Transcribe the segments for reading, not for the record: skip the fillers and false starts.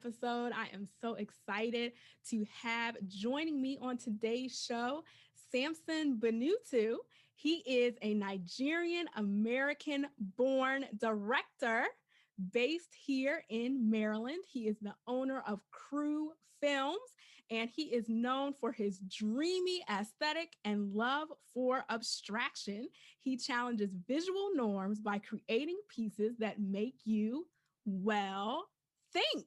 episode. I am so excited to have joining me on today's show, Samson Binutu. He is a Nigerian-American born director based here in Maryland. He is the owner of Crue Films, and he is known for his dreamy aesthetic and love for abstraction. He challenges visual norms by creating pieces that make you, well, think.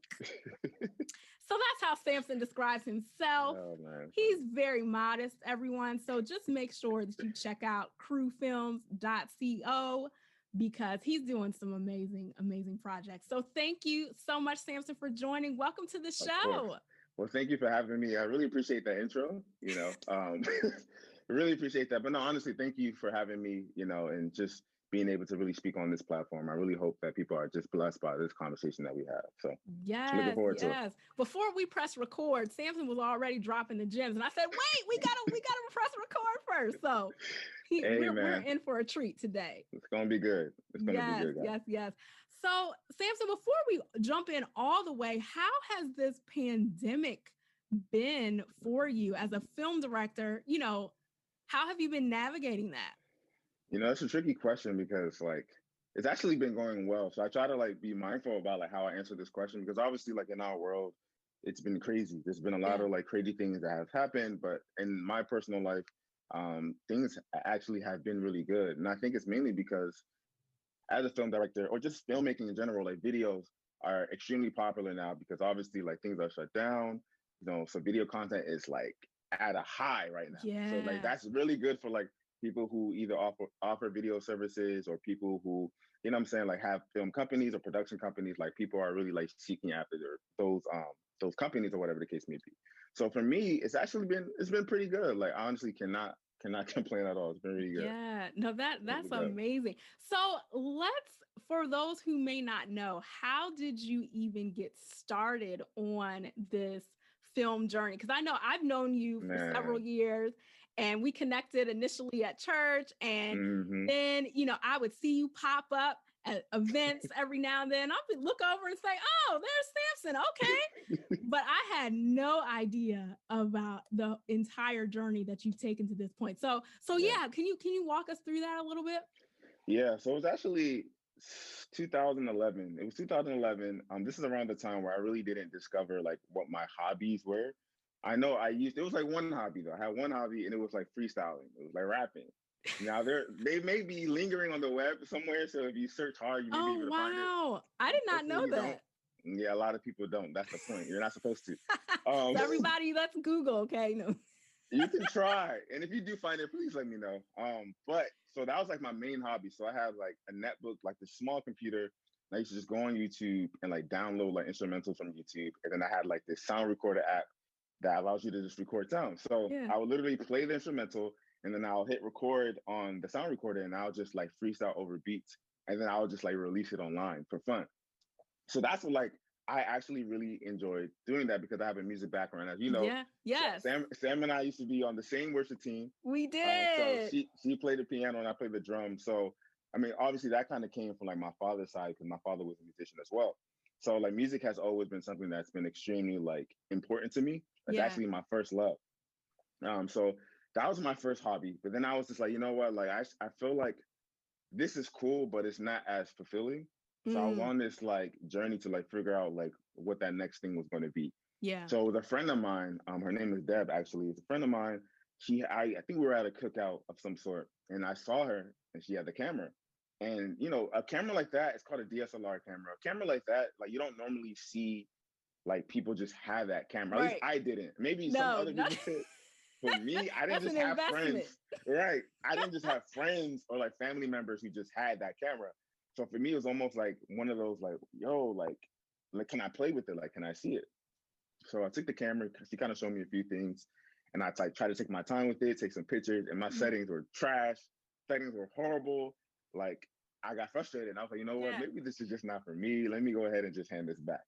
So that's how Samson describes himself. Oh, man. He's very modest, everyone. So just make sure that you check out crewfilms.co because he's doing some amazing, amazing projects. So thank you so much, Samson, for joining. Welcome to the show. Well, thank you for having me. I really appreciate that intro, really appreciate that. But no, honestly, thank you for having me, and just being able to really speak on this platform. I really hope that people are just blessed by this conversation that we have. So looking forward to it. Before we press record, Samson was already dropping the gems. And I said, wait, we gotta press record first. So we're in for a treat today. It's gonna be good. It's gonna be good, guys. Yes. So Samson, before we jump in all the way, how has this pandemic been for you as a film director? How have you been navigating that? It's a tricky question because it's actually been going well. So I try to be mindful about how I answer this question, because obviously in our world, it's been crazy. There's been a lot of crazy things that have happened, but in my personal life, things actually have been really good. And I think it's mainly because as a film director, or just filmmaking in general, videos are extremely popular now because obviously things are shut down, so video content is at a high right now. Yeah. So that's really good for people who either offer video services or people who, have film companies or production companies. People are really seeking after those companies or whatever the case may be. So for me, it's been pretty good. I honestly cannot complain at all. It's been really good. Yeah, no, that's amazing. So for those who may not know, how did you even get started on this film journey? Because I know I've known you for several years, and we connected initially at church, and then I would see you pop up at events every now and then. I would look over and say, "Oh, there's Samson." Okay, but I had no idea about the entire journey that you've taken to this point. So yeah, can you walk us through that a little bit? Yeah, so it was actually 2011. It was 2011. This is around the time where I really didn't discover what my hobbies were. I know it was one hobby though. I had one hobby, and it was freestyling. It was rapping. Now they may be lingering on the web somewhere. So if you search hard, you may be able to find it. Oh, wow. I did not know that. Yeah, a lot of people don't. That's the point. You're not supposed to. So everybody, let's Google, okay? No. You can try. And if you do find it, please let me know. But so that was my main hobby. So I had a netbook, the small computer. And I used to just go on YouTube and download instrumentals from YouTube. And then I had this sound recorder app that allows you to just record sound. So I would literally play the instrumental, and then I'll hit record on the sound recorder, and I'll just freestyle over beats. And then I'll just release it online for fun. So that's what I actually really enjoyed doing that, because I have a music background, as you know. Yeah, yes. Sam and I used to be on the same worship team. We did. So she played the piano and I played the drum. So obviously that kind of came from my father's side, because my father was a musician as well. So music has always been something that's been extremely important to me. It's actually my first love. So that was my first hobby. But then I was just you know what? I feel this is cool, but it's not as fulfilling. So I was on this journey to figure out what that next thing was going to be. Yeah. So with a friend of mine, her name is Deb, actually. It's a friend of mine. I think we were at a cookout of some sort, and I saw her, and she had the camera. And a camera like that, it's called a DSLR camera. A camera like that, you don't normally see people just have that camera. At least I didn't. Maybe some other people did. For me, I didn't just have friends. Right. I didn't just have friends or family members who just had that camera. So for me, it was almost one of those yo, can I play with it? Can I see it? So I took the camera. She kind of showed me a few things, and I tried to take my time with it, take some pictures, and my settings were trash. Settings were horrible. I got frustrated, and I was you know what? Maybe this is just not for me. Let me go ahead and just hand this back.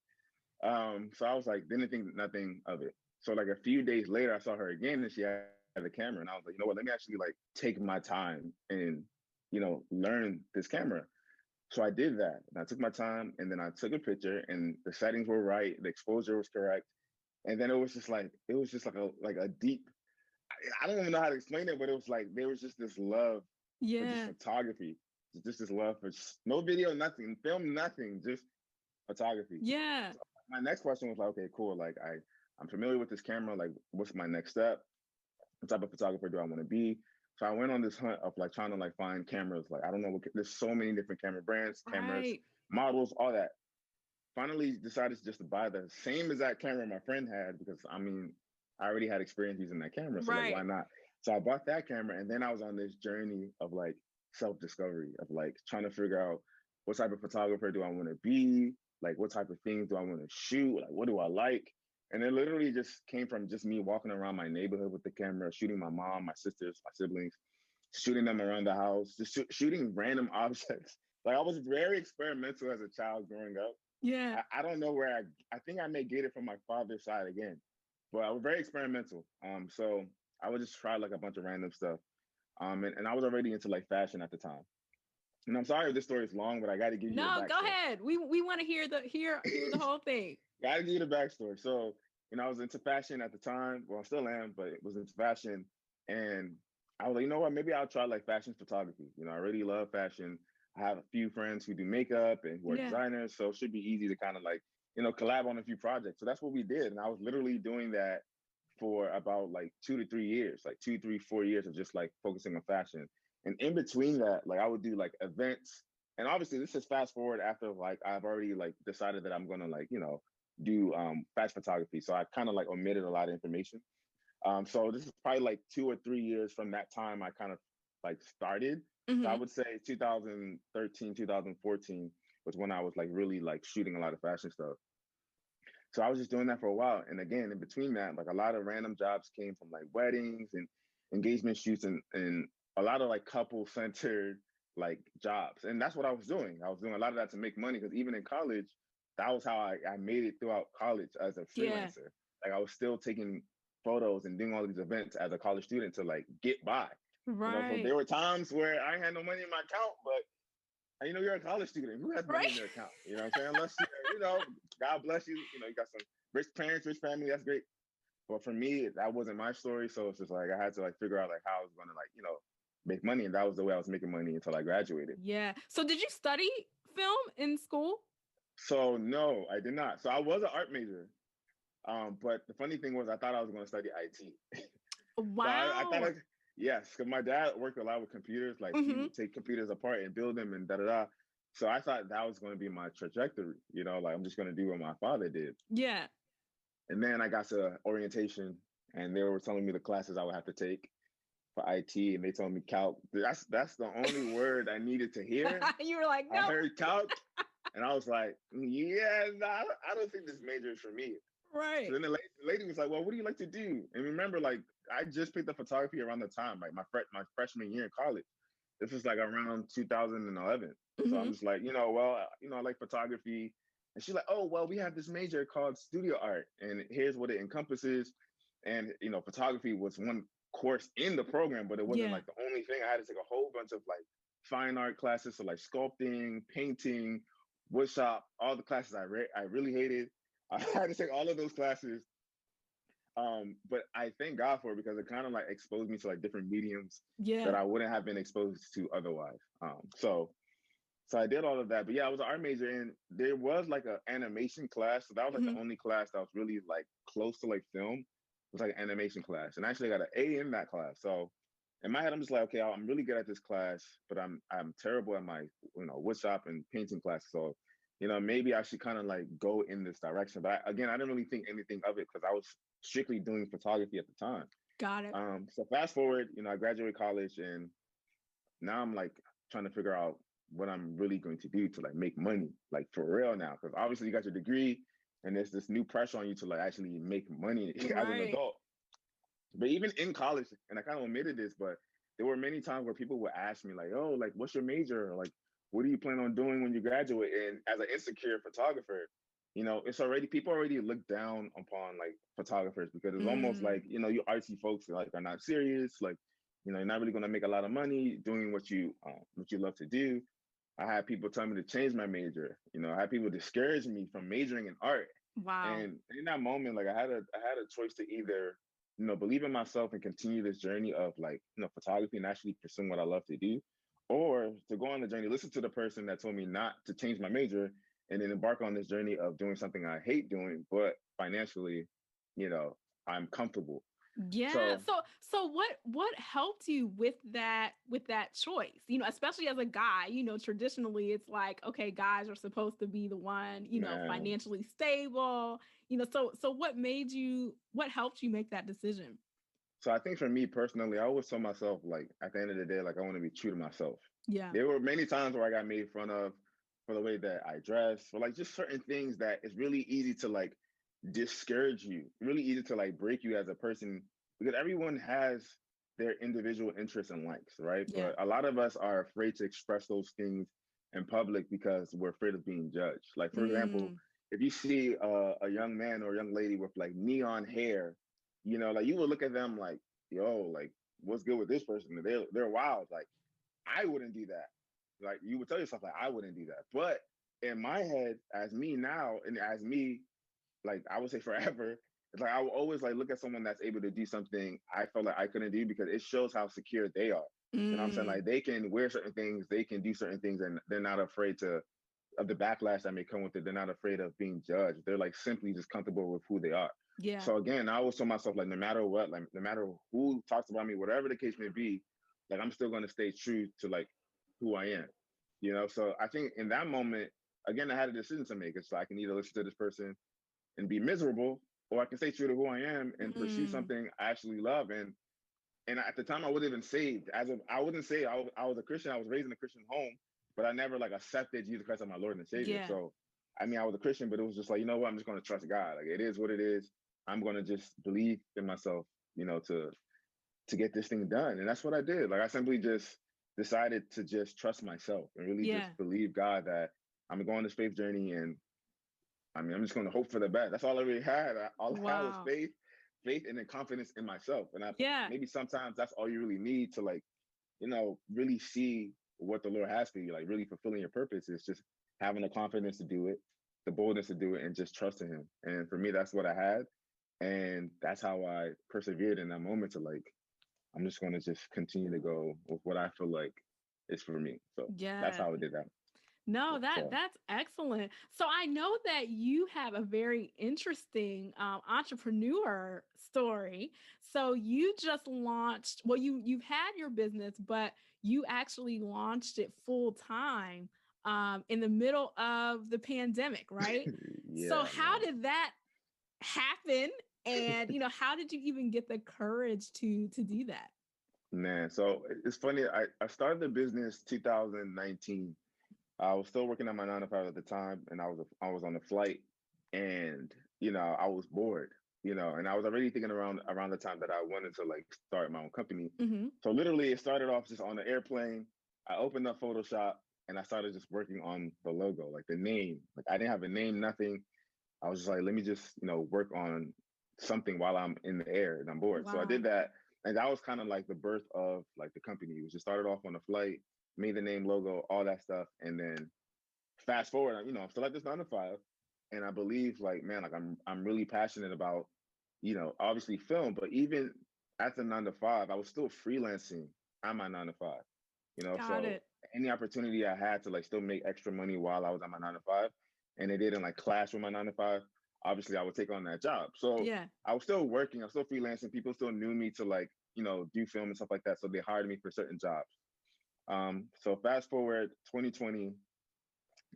So I was didn't think nothing of it. So a few days later, I saw her again, and she had the camera, and I was you know what? Let me actually take my time and learn this camera. So I did that, and I took my time, and then I took a picture, and the settings were right, the exposure was correct, and then it was just like a deep. I don't even know how to explain it, but it was like there was just this love for just Yeah. photography, just this love for no video, nothing, film, nothing, just photography. Yeah. So my next question was like, okay, cool. Like I'm familiar with this camera. Like, what's my next step? What type of photographer do I want to be? So I went on this hunt of like trying to like find cameras. Like I don't know what there's so many different camera brands, cameras, Right. models, all that. Finally decided just to buy the same exact camera my friend had because I mean I already had experience using that camera. So like why Right. not? So I bought that camera and then I was on this journey of like self-discovery of like trying to figure out what type of photographer do I want to be, like what type of things do I want to shoot, like what do I like. And it literally just came from just me walking around my neighborhood with the camera, shooting my mom, my sisters, my siblings, shooting them around the house, just shooting random objects. Like I was very experimental as a child growing up. Yeah. I don't know where I think I may get it from my father's side again, but I was very experimental. So I would just try like a bunch of random stuff. And I was already into like fashion at the time. And I'm sorry if this story is long, but I got to give you the No, go backstory. ahead. We want to hear the whole thing. Got to give you the backstory. So I was into fashion at the time. Well, I still am, but it was into fashion, and I was like, you know what? Maybe I'll try like fashion photography. I really love fashion. I have a few friends who do makeup and who are Yeah. designers, so it should be easy to kind of like collab on a few projects. So that's what we did, and I was literally doing that for about like 2 to 3 years, like 2, 3, 4 years of just like focusing on fashion. And in between that, like I would do like events. And obviously this is fast forward after like I've already like decided that I'm gonna like, do fashion photography. So I kind of like omitted a lot of information. So this is probably like 2 or 3 years from that time I kind of like started. So I Hmm. would say 2013, 2014 was when I was like really like shooting a lot of fashion stuff. So I was just doing that for a while. And again, in between that, like a lot of random jobs came from like weddings and engagement shoots and a lot of like couple centered like jobs. And that's what I was doing. I was doing a lot of that to make money because even in college, that was how I made it throughout college as a Yeah. freelancer. Like I was still taking photos and doing all these events as a college student to like get by. So there Right. were times where I had no money in my account, but you're a college student. Who has money in Right. their account? You know what I'm saying? Unless God bless you. You got some rich parents, rich family. That's great. But for me, that wasn't my story. So it's just like I had to like figure out like how I was gonna like make money, and that was the way I was making money until I graduated. Yeah. So did you study film in school? So no, I did not. So I was an art major. But the funny thing was, I thought I was going to study IT. So I thought Wow. yes, because my dad worked a lot with computers. Like he Hmm. would take computers apart and build them and da da da. So I thought that was going to be my trajectory. Like I'm just going to do what my father did. Yeah. And then I got to orientation, and they were telling me the classes I would have to take for IT, and they told me calc. That's the only word I needed to hear. You were like, I no. heard calc, and I was like, yeah, no, I don't think this major is for me. So Right. then the lady was like, well, what do you like to do? And remember, like, I just picked up photography around the time, like my freshman year in college. This was like around 2011. So Hmm. I'm just like, well, I like photography. And she's like, oh, well, we have this major called studio art, and here's what it encompasses. And, photography was one course in the program, but it wasn't Yeah. like the only thing. I had to take a whole bunch of like fine art classes. So like sculpting, painting, woodshop, all the classes I really hated. I had to take all of those classes. But I thank God for it because it kind of like exposed me to like different mediums that Yeah. I wouldn't have been exposed to otherwise. So I did all of that. But yeah, I was an art major, and there was like an animation class. So that was like Hmm. the only class that was really like close to like film. It was like an animation class. And I actually got an A in that class. So in my head, I'm just like, okay, I'm really good at this class, but I'm terrible at my woodshop and painting class. So maybe I should kind of like go in this direction. But again, I didn't really think anything of it because I was strictly doing photography at the time. Got it. So fast forward, I graduated college, and now I'm like trying to figure out what I'm really going to do to like make money, like for real now. Because obviously you got your degree, and there's this new pressure on you to like actually make money as an Right. adult. But even in college, and I kind of omitted this, but there were many times where people would ask me like, "Oh, like what's your major? Or, like, what do you plan on doing when you graduate?" And as an insecure photographer, it's already people already look down upon like photographers because it's almost Mm. like you artsy folks like are not serious, like you're not really gonna make a lot of money doing what you love to do. I had people tell me to change my major. I had people discourage me from majoring in art. Wow. And in that moment, like I had a choice to either, believe in myself and continue this journey of like, photography and actually pursuing what I love to do, or to go on the journey, listen to the person that told me not to change my major, and then embark on this journey of doing something I hate doing, but financially, you know, I'm comfortable. Yeah. So So what helped you with that choice? Especially as a guy, traditionally it's like, okay, guys are supposed to be the one, man, financially stable. So what helped you make that decision? so I think for me personally, I always told myself like at the end of the day, like I want to be true to myself. Yeah. There were many times where I got made fun of for the way that I dress, for like just certain things that it's really easy to like discourage you, really easy to like break you as a person, because everyone has their individual interests and likes, right? Yeah. But a lot of us are afraid to express those things in public because we're afraid of being judged. Like for example, Mm, if you see a young man or a young lady with like neon hair, like you will look at them like, yo, like what's good with this person? They're wild. Like I wouldn't do that. Like you would tell yourself like I wouldn't do that. But in my head, as me now, and as me, like I would say forever, it's like I will always like look at someone that's able to do something I felt like I couldn't do, because it shows how secure they are. You know what I'm saying? mm, Like they can wear certain things, they can do certain things, and they're not afraid to of the backlash that may come with it. They're not afraid of being judged. They're like simply just comfortable with who they are. yeah. So again, I always tell myself like no matter what, like no matter who talks about me, whatever the case may be, like I'm still gonna stay true to like who I am. So I think in that moment, again, I had a decision to make. It's like I can either listen to this person and be miserable, or I can stay true to who I am and pursue Mm, something I actually love. And at the time, I wasn't even saved. I wouldn't say I was a Christian. I was raised in a Christian home, but I never like accepted Jesus Christ as my Lord and Savior. yeah. So, I mean, I was a Christian, but it was just like, you know what? I'm just going to trust God. Like it is what it is. I'm going to just believe in myself, to get this thing done. And that's what I did. Like I simply just decided to just trust myself and really Yeah. just believe God that I'm going this faith journey, and I mean, I'm just going to hope for the best. That's all I really had. All I had was Wow. faith, and then confidence in myself. And Yeah. maybe sometimes that's all you really need to like, really see what the Lord has for you, like really fulfilling your purpose is just having the confidence to do it, the boldness to do it, and just trusting Him. And for me, that's what I had. And that's how I persevered in that moment to like, I'm just going to just continue to go with what I feel like is for me. So that's Yeah. how I did that. No, So that's excellent. So I know that you have a very interesting entrepreneur story. So you just launched, well, you've had your business, but you actually launched it full time in the middle of the pandemic, right? So yeah, how man. did that happen? And how did you even get the courage to do that? Man, so it's funny. I started the business 2019. I was still working at my 9 to 5 at the time, and I was on a flight, and I was bored, and I was already thinking around the time that I wanted to like start my own company. Hmm. So literally, it started off just on the airplane. I opened up Photoshop and I started just working on the logo, like the name. Like I didn't have a name, nothing. I was just like, let me just work on something while I'm in the air and I'm bored. So I did Wow. that, and that was kind of like the birth of like the company. It was just started off on a flight, made the name, logo, all that stuff, and then fast forward, I'm still at this 9 to 5, and I believe like man, like I'm really passionate about obviously film, but even at the 9 to 5, I was still freelancing at my 9 to 5. Got So it. any opportunity I had to like still make extra money while I was at my 9 to 5, and it didn't like clash with my 9 to 5, obviously I would take on that job. So Yeah. I was still working, I was still freelancing. People still knew me to like do film and stuff like that, so they hired me for certain jobs. So fast forward 2020,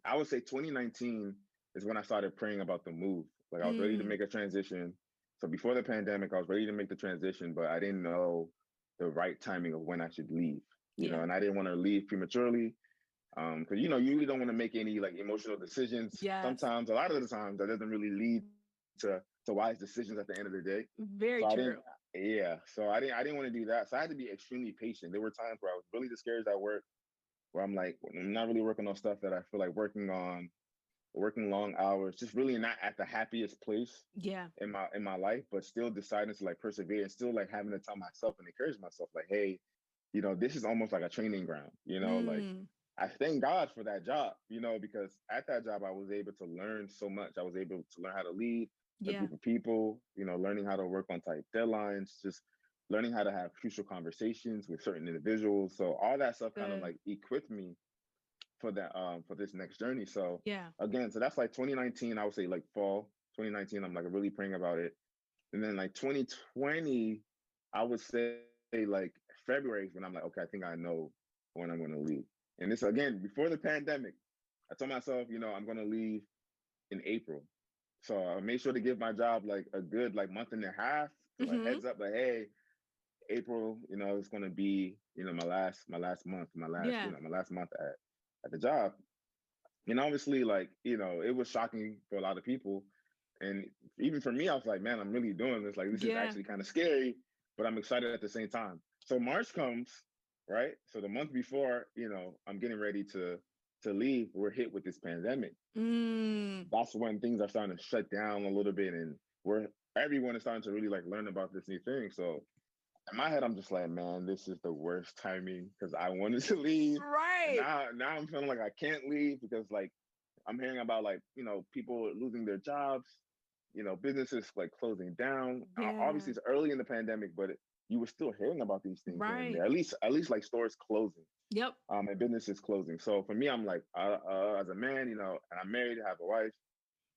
I would say 2019 is when I started praying about the move. Like I was ready to Mm, make a transition. So before the pandemic, I was ready to make the transition, but I didn't know the right timing of when I should leave. yeah. And I didn't want to leave prematurely. Because you really don't want to make any like emotional decisions. Yes. Sometimes, a lot of the times, that doesn't really lead to wise decisions at the end of the day. Very So I didn't, true. yeah. So I didn't want to do that. So I had to be extremely patient. There were times where I was really discouraged at work, where I'm like, I'm not really working on stuff that I feel like working on, working long hours, just really not at the happiest place Yeah. in my life, but still deciding to like persevere and still like having to tell myself and encourage myself, like, hey, this is almost like a training ground, like Mm. I thank God for that job, because at that job I was able to learn so much. I was able to learn how to lead a Yeah. group of people, learning how to work on tight deadlines, just learning how to have crucial conversations with certain individuals. So all that stuff kind of Good. like equipped me for that for this next journey. So Yeah. again, so that's like 2019, I would say like fall 2019, I'm like really praying about it. And then like 2020, I would say like February is when I'm like, okay, I think I know when I'm going to leave. And this again, before the pandemic, I told myself, I'm going to leave in April. So I made sure to give my job like a good like month and a half to like Mm-hmm. heads up, like, hey, April, it's going to be, my last month, Yeah. my last month at the job. And obviously, like, it was shocking for a lot of people. And even for me, I was like, man, I'm really doing this. Like, this is Yeah. actually kind of scary, but I'm excited at the same time. So March comes, right? So the month before, I'm getting ready to leave, we're hit with this pandemic. Mm. That's when things are starting to shut down a little bit, and where everyone is starting to really like learn about this new thing. So in my head, I'm just like, man, this is the worst timing because I wanted to leave. And Right. now I'm feeling like I can't leave because like I'm hearing about like, people losing their jobs, businesses like closing down. Obviously Yeah. it's early in the pandemic, but you were still hearing about these things here and Right. there. At least like stores closing, Yep. and businesses closing. So for me, I'm like, as a man, and I'm married, I have a wife.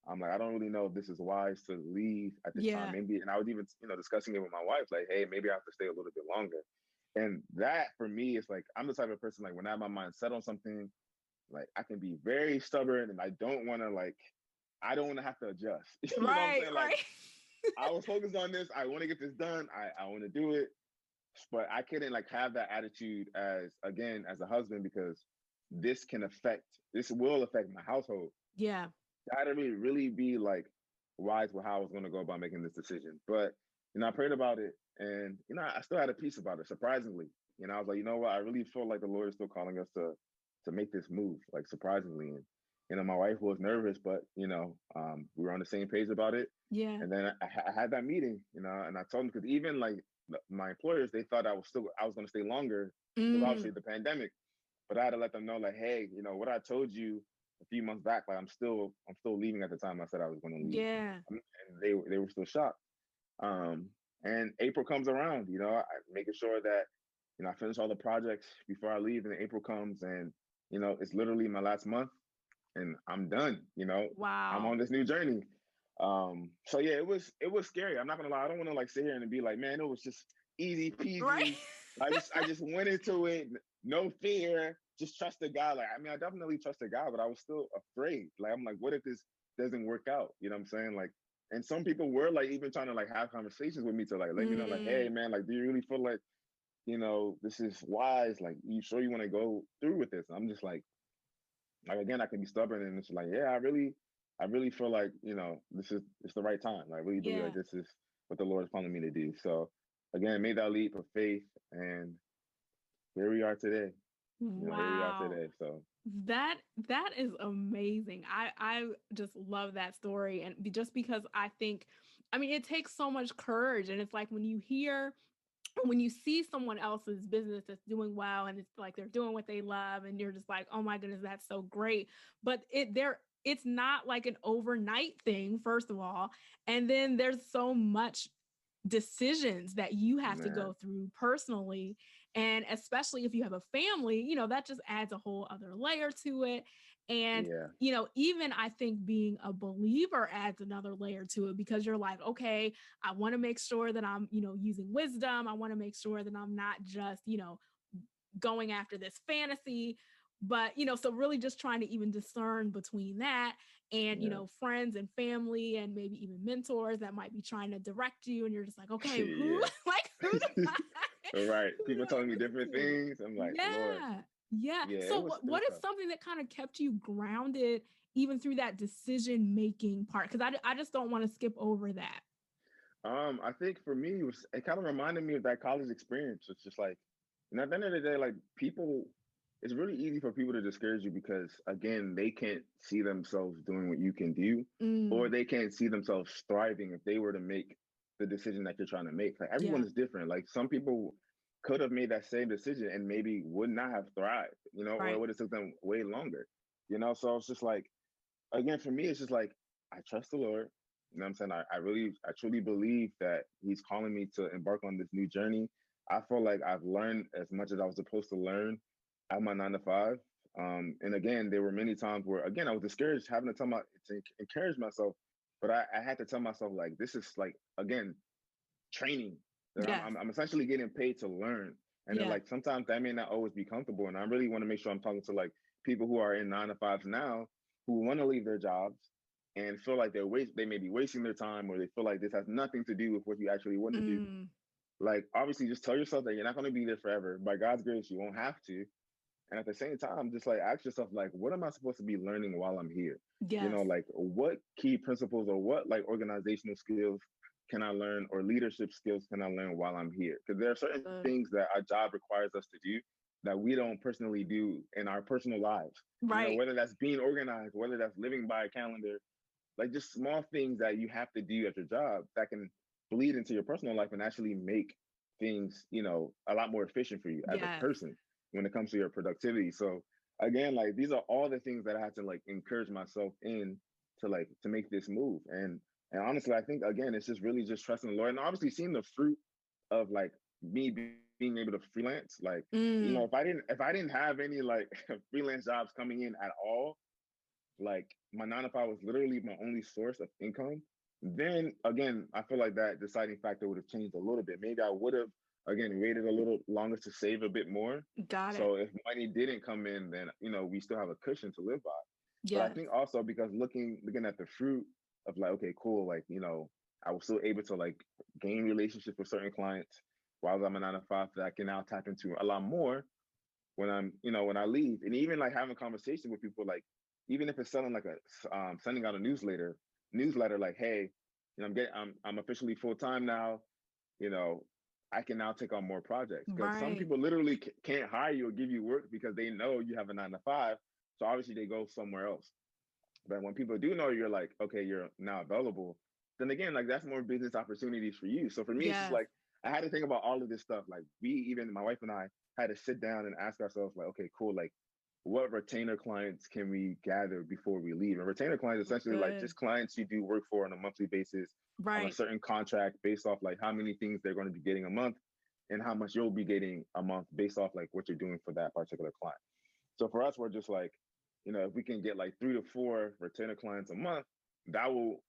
I'm like, I don't really know if this is wise to leave at this time. Yeah. Maybe, and I was even, discussing it with my wife, like, hey, maybe I have to stay a little bit longer. And that for me is like, I'm the type of person, like, when I have my mind set on something, like, I can be very stubborn and I don't want to, like, I don't want to have to adjust. You know what I'm Right. saying? Like, Right. I was focused on this. I want to get this done. I want to do it. But I couldn't, like, have that attitude as a husband, because this will affect my household. Yeah. I had to really be like wise with how I was going to go about making this decision. But I prayed about it, and I still had a peace about it. Surprisingly, I was like, you know what, I really feel like the Lord is still calling us to make this move. Like surprisingly, and my wife was nervous, but we were on the same page about it. Yeah. And then I had that meeting, and I told them, because even like my employers, they thought I was going to stay longer because obviously Mm. the pandemic. But I had to let them know, like, hey, what I told you a few months back, like I'm still leaving at the time I said I was going to leave. Yeah. And they were still shocked. Um, and April comes around, I making sure that I finish all the projects before I leave, and April comes, and it's literally my last month, and I'm done. I'm Wow. on this new journey. So yeah, it was scary. I'm not gonna lie. I don't want to like sit here and be like, man, it was just easy Right. peasy. I just went into it, no fear, just trusted God. Like, I mean, I definitely trusted God, but I was still afraid. Like, I'm like, what if this doesn't work out? You know what I'm saying? Like, and some people were like even trying to like have conversations with me to like let me know, like, hey Mm. man, like, do you really feel like this is wise? Like, you sure you want to go through with this? And I'm just like again, I can be stubborn, and it's like, yeah, I really feel like it's the right time. I really believe Yeah. like this is what the Lord is calling me to do. So again, made that leap of faith, and here we are today. Here we are Wow. today. So That that is amazing. I just love that story, and just because I think, I mean, it takes so much courage, and it's like when you see someone else's business that's doing well, and it's like they're doing what they love, and you're just like, oh my goodness, that's so great. But it's not like an overnight thing, first of all, and then there's so much decisions that you have to man, go through personally, and especially if you have a family, that just adds a whole other layer to it. And yeah, even I think being a believer adds another layer to it, because you're like, okay, I want to make sure that I'm using wisdom. I want to make sure that I'm not just going after this fantasy, but so really just trying to even discern between that and yeah, friends and family, and maybe even mentors that might be trying to direct you, and you're just like, okay, who yeah. like who do I All right. who do People I telling me listen different to? things. I'm like, Lord, Yeah. Yeah. yeah, it So was what is tough. something that kind of kept you grounded even through that decision making part? Because I just don't want to skip over that. I think for me, it kind of reminded me of that college experience. It's just like, at the end of the day, like people, it's really easy for people to discourage you because again, they can't see themselves doing what you can do, or Mm, they can't see themselves thriving if they were to make the decision that you're trying to make. Like everyone yeah. is different. Like some people could have made that same decision and maybe would not have thrived, or it Right. would have took them way longer, So it's just like, again, for me, it's just like, I trust the Lord. You know what I'm saying? I truly believe that He's calling me to embark on this new journey. I feel like I've learned as much as I was supposed to learn at my 9 to 5. And again, there were many times where, again, I was discouraged, having to encourage myself. But I had to tell myself, like, this is like, again, training that Yes. I'm essentially getting paid to learn. And then, Yeah. like, sometimes that may not always be comfortable. And I really want to make sure I'm talking to like people who are in 9 to 5s now, who want to leave their jobs and feel like they may be wasting their time, or they feel like this has nothing to do with what you actually want to do. Mm, Like, obviously, just tell yourself that you're not going to be there forever. By God's grace, you won't have to. And at the same time, just like ask yourself, like, what am I supposed to be learning while I'm here? yes. Like, what key principles or what like organizational skills can I learn, or leadership skills can I learn while I'm here? Because there are certain things that our job requires us to do that we don't personally do in our personal lives. Right. Whether that's being organized, whether that's living by a calendar, like just small things that you have to do at your job that can bleed into your personal life and actually make things, a lot more efficient for you as a Yes. person when it comes to your productivity. So again, like these are all the things that I had to like encourage myself in to make this move. And honestly, I think again, it's just really just trusting the Lord and obviously seeing the fruit of like me being able to freelance. Like, Mm, if I didn't have any like freelance jobs coming in at all, like my 9 to 5 was literally my only source of income, then again, I feel like that deciding factor would have changed a little bit. Maybe I would have again waited a little longer to save a bit more. got it. So if money didn't come in, then we still have a cushion to live by. But I Yes. think also because looking at the fruit of like, okay, cool, like I was still able to like gain relationships with certain clients while I'm a 9 to 5 that I can now tap into a lot more when I leave, and even like having conversation with people, like even if it's selling like sending out a newsletter like, hey, I'm officially full time now, you know, I can now take on more projects because some Right. people literally can't hire you or give you work because they know you have a 9 to 5, so obviously they go somewhere else. But when people do know you're like, okay, you're now available, then again, like that's more business opportunities for you. So for me, it's just Yes. like I had to think about all of this stuff. Like even my wife and I had to sit down and ask ourselves, like, okay, cool, like what retainer clients can we gather before we leave? And retainer clients essentially like Good. just clients you do work for on a monthly basis on a Right. certain contract based off like how many things they're going to be getting a month and how much you'll be getting a month based off like what you're doing for that particular client. So for us, we're just like, if we can get like 3 to 4 retainer clients a month, that will,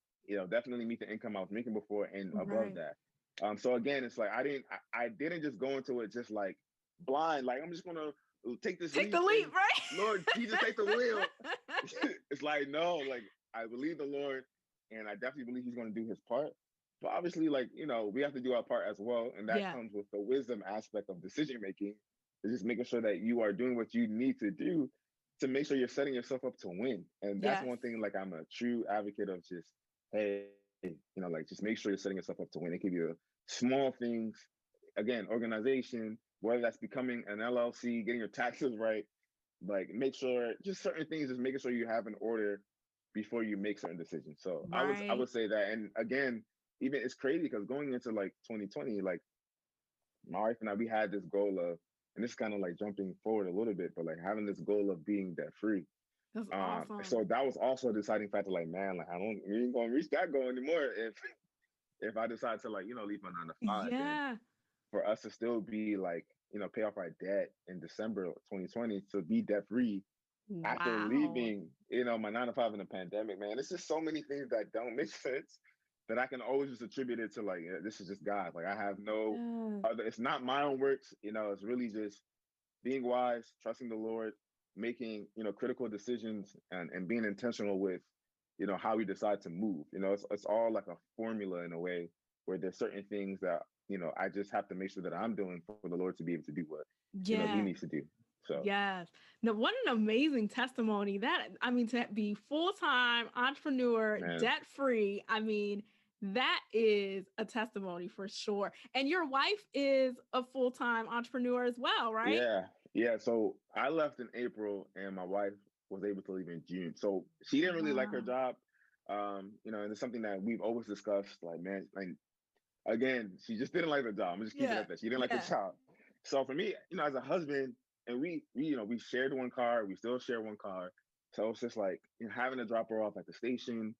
definitely meet the income I was making before and above Right. that. So again, it's like I didn't just go into it just like blind, like I'm just gonna take this Take the leap leap, and Lord right? Jesus, take the wheel. It's like no, like I believe the Lord, and I definitely believe He's gonna do His part. But obviously, like we have to do our part as well, and that Yeah. comes with the wisdom aspect of decision making. Is just making sure that you are doing what you need to do to make sure you're setting yourself up to win. And that's Yes. one thing, like I'm a true advocate of just, hey, like just make sure you're setting yourself up to win. It could be small things, again, organization, whether that's becoming an LLC, getting your taxes right, like make sure just certain things, just making sure you have an order before you make certain decisions. So I Right. would say that. And again, even it's crazy because going into like 2020, like my wife and I, we had this goal of, and this kind of like jumping forward a little bit, but like having this goal of being debt free. That's awesome. So that was also a deciding factor. Like, man, like we ain't gonna reach that goal anymore if I decide to like leave my 9 to 5. And Yeah. for us to still be like pay off our debt in December 2020 to be debt free after Wow. leaving my 9 to 5 in the pandemic, man, it's just so many things that don't make sense that I can always just attribute it to like this is just God. Like I have no Yeah. other. It's not my own works. It's really just being wise, trusting the Lord, making critical decisions, and being intentional with how we decide to move. It's all like a formula in a way where there's certain things that I just have to make sure that I'm doing for the Lord to be able to do what He Yeah. needs to do. So Yes. Now, what an amazing testimony that, I mean, to be full-time entrepreneur, man, debt-free. I mean, that is a testimony for sure. And your wife is a full-time entrepreneur as well, right? yeah. So I left in April, and my wife was able to leave in June. So she didn't really like her Wow. job. And it's something that we've always discussed. Like, man, like again, she just didn't like the job. I'm just keeping it Yeah. at that. She didn't like the Yeah. job. So for me, as a husband, and we shared one car, we still share one car. So it's just like having to drop her off at the station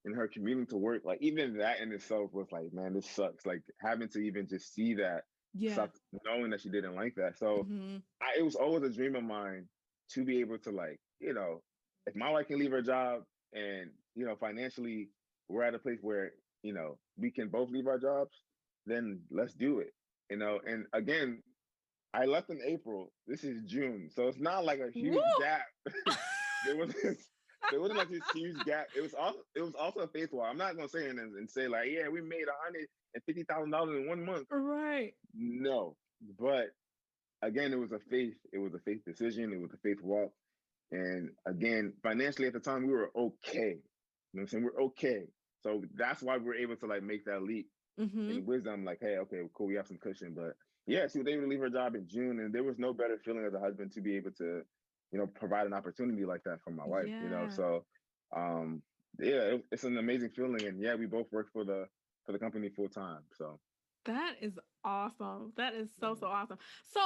and her commuting to work, like even that in itself was like, man, this sucks. Like having to even just see that Yeah. sucked, knowing that she didn't like that. So Hmm. it was always a dream of mine to be able to like, if my wife can leave her job and financially we're at a place where we can both leave our jobs, then let's do it. And again, I left in April. This is June, so it's not like a Woo! huge gap. there was there wasn't like this huge gap. It was also a faith walk. I'm not gonna say and say like, yeah, we made $150,000 in 1 month. Right. No, but again, it was a faith decision. It was a faith walk. And again, financially at the time, we were okay. You know what I'm saying? We're okay. So that's why we're able to like make that leap Hmm. in wisdom. Like, hey, okay, cool, we have some cushion. But yeah, she was able to leave her job in June, and there was no better feeling as a husband to be able to, provide an opportunity like that for my wife. Yeah. So, um, yeah, it's an amazing feeling. And yeah, we both work for the company full time. So That is awesome. That is so, yeah. so awesome. So,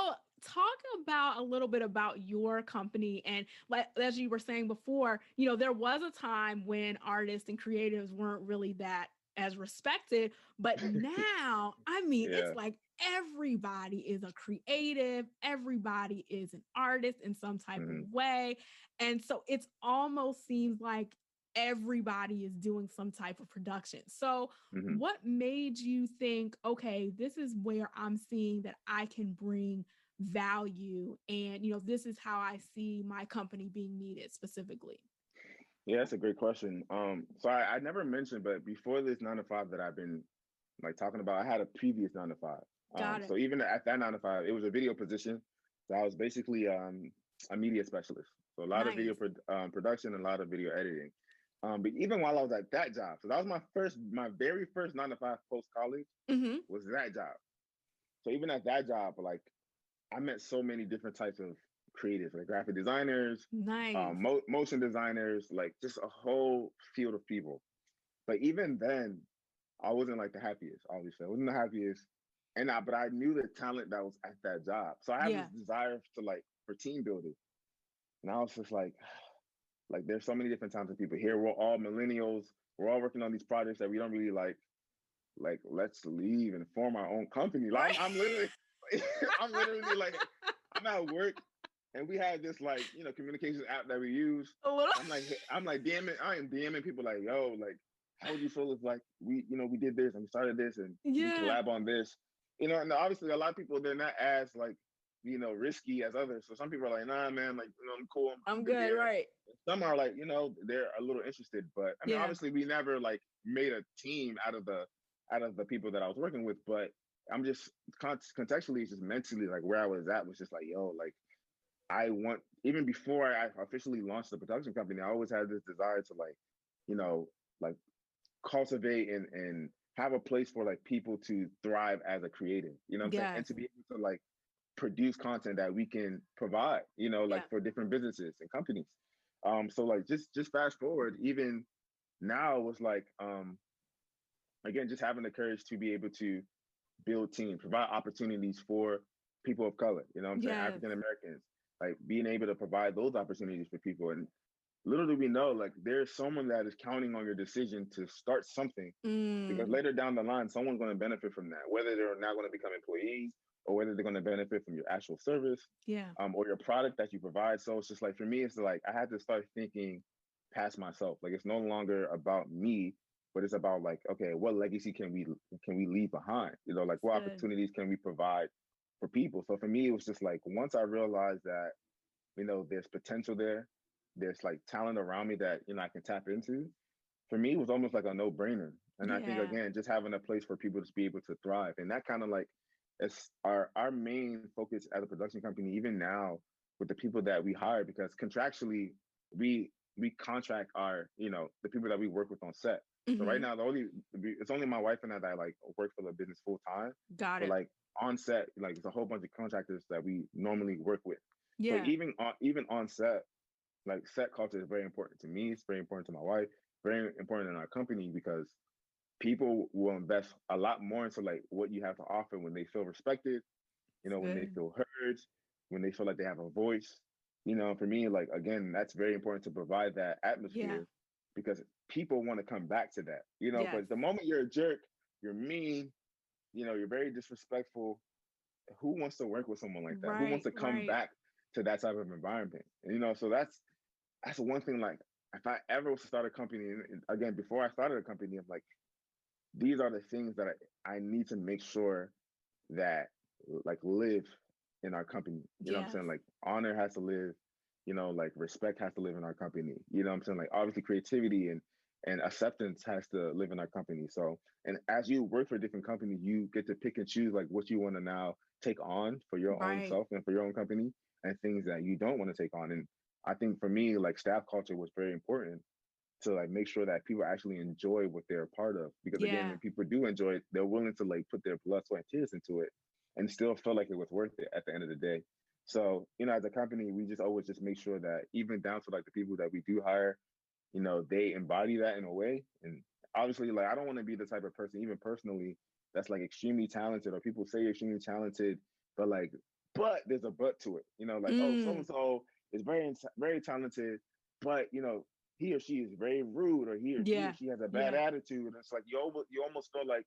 talk about a little bit about your company. And like as you were saying before, there was a time when artists and creatives weren't really that as respected. But now, I mean, it's Yeah. like everybody is a creative, everybody is an artist in some type of Hmm. way. And so it's almost seems like everybody is doing some type of production. So, Hmm. what made you think, okay, this is where I'm seeing that I can bring value and this is how I see my company being needed specifically? Yeah, that's a great question. So I never mentioned, but before this 9 to 5 that I've been like talking about, I had a previous 9 to 5. Got it. So even at that 9 to 5, it was a video position. So I was basically a media specialist. So a lot of Nice. production and a lot of video editing. But even while I was at that job, so that was my very first 9 to 5 post college Hmm. was that job. So even at that job, like I met so many different types of creatives, like graphic designers, Nice. motion designers, like just a whole field of people. But even then, I wasn't like the happiest. Obviously, I wasn't the happiest, but I knew the talent that was at that job. So I have Yeah. this desire to like for team building, and I was just like there's so many different types of people here. We're all millennials. We're all working on these projects that we don't really like. Like let's leave and form our own company. Like Right. I'm literally, I'm literally like I'm at work and we have this like communication app that we use. A little. I'm like damn it, I am DMing people like yo like how would you feel if like we did this and we started this and we Yeah. collab on this, and obviously a lot of people they're not as like risky as others. So some people are like nah man like I'm cool, I'm I'm good good. here. Right. Some are like they're a little interested, but I mean Yeah. obviously we never like made a team out of the people that I was working with, but I'm just contextually, just mentally, like where I was at was just like, yo, like I want even before I officially launched the production company, I always had this desire to like, you know, like cultivate and have a place for like people to thrive as a creative, you know what I'm saying? And Yes. to be able to like produce content that we can provide, Yeah. like for different businesses and companies. So like just fast forward, even now it was like again, just having the courage to be able to build teams, provide opportunities for people of color, you know what I'm saying? Yes. African Americans, like being able to provide those opportunities for people. And little do we know, like there's someone that is counting on your decision to start something because Mm. later down the line, someone's going to benefit from that, whether they're now going to become employees or whether they're going to benefit from your actual service Yeah. or your product that you provide. So it's just like, for me, it's like, I had to start thinking past myself. Like it's no longer about me, but it's about like, okay, what legacy can we leave behind? Like what Good. opportunities can we provide for people? So for me, it was just like once I realized that, there's potential there, there's like talent around me that, I can tap into. For me, it was almost like a no-brainer. And I think Yeah. again, just having a place for people to be able to thrive. And that kind of like it's our main focus as a production company, even now with the people that we hire, because contractually we contract the people that we work with on set. So right Hmm. now it's only my wife and I that like work for the business full time. Got But it. like on set, like it's a whole bunch of contractors that we normally work with. So Yeah. even on set, like set culture is very important to me. It's very important to my wife. Very important in our company because people will invest a lot more into like what you have to offer when they feel respected, when they Good. feel heard, when they feel like they have a voice. For me, like, again, that's very important to provide that Yeah. atmosphere because people want to come back to that, Yes. but the moment you're a jerk, you're mean, you're very disrespectful. Who wants to work with someone like that? Who wants Right. to come Right. back to that type of environment? So that's one thing. Like, if I ever was to start a company, and again, before I started a company, I'm like, these are the things that I need to make sure that like live in our company. You know what I'm Yes. saying? Like, honor has to live, like respect has to live in our company. You know what I'm saying? Like, obviously creativity and acceptance has to live in our company. So, and as you work for different companies, you get to pick and choose like what you want to now take on for your own Right. self and for your own company, and things that you don't want to take on. And I think for me, like, staff culture was very important to like make sure that people actually enjoy what they're a part of. Because again, Yeah. when people do enjoy it, they're willing to like put their blood, sweat, and tears into it and still feel like it was worth it at the end of the day. So, as a company, we just always just make sure that even down to like the people that we do hire, they embody that in a way. And obviously, like, I don't want to be the type of person, even personally, that's like extremely talented, or people say you're extremely talented, but like, but there's a but to it, like, oh, so Mm. and so is very talented, but he or she is very rude, or he or Yeah. she has a bad Yeah. attitude. And it's like you almost feel like,